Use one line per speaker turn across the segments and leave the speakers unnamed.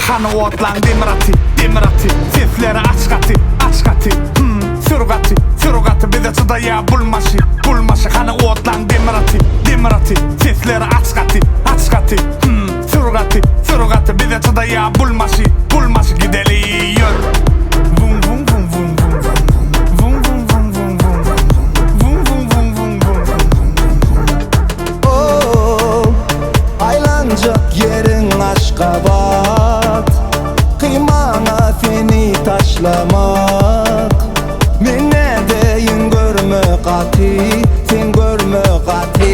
Hanı otlan demirati Sesleri açkati Sürgati bize çıdaya bulmaşı Hanı otlan demirati Sesleri açkati Sürgati bize çıdaya bulmaşı gideliyor.
Aylanacak yerin Aşkabat, kıymana seni taşlamak. Men ne deyin görme qati, sen görme qati.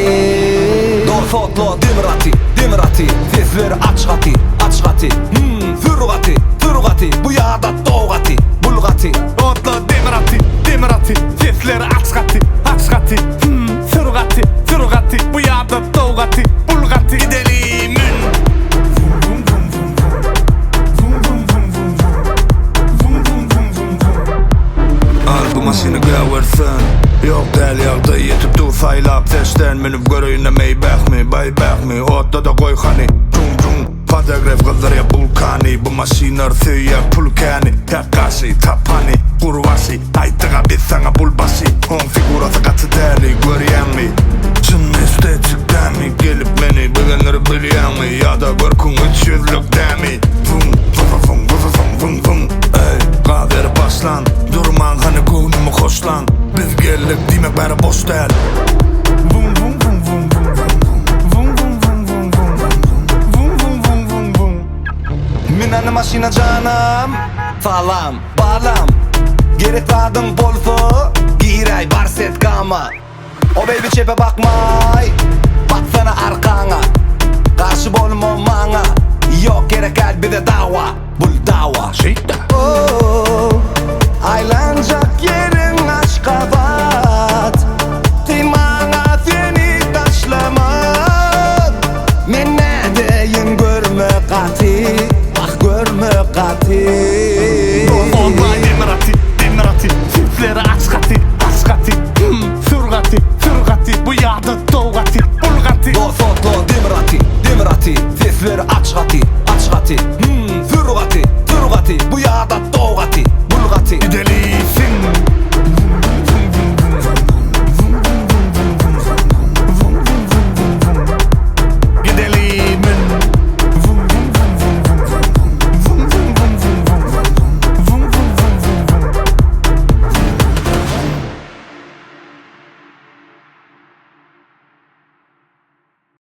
Dorsotlo demirati Sesleri açgati Sürgati bu yağda doğgati bulgati.
Otla demirati Sesleri açgati Sürgati bu yağda doğgati bulgati gidelimin.
Argu maşını qəversən Yox dəl yağda yetib dur saylap Seçdən minib görüyünə meybək mi, baybək mi Otda da qoy xani Padagraf qıldır ya vulkani Bu maşinar söyyak pulkani Yakası, tapani, kurvası Aytığa biz sana bulbası On figurası katı dəli görüyen mi Çın estetikten mi Gelip beni bilenleri biliyen mi Ya da görkün 300'lük mi Vum Ey qaver başlan Durman hani konumu hoşlan Biz geldik demek bari boş değil.
Minanı maşina canım Salam, balam Gerek adın bolsa Giray barset kama O baby çepe bakmay Baksana arkana Karşı bolma mana Yok gerek kalbide dava Bul dava
Şeyda
Aylanacak yerin Aşkabat,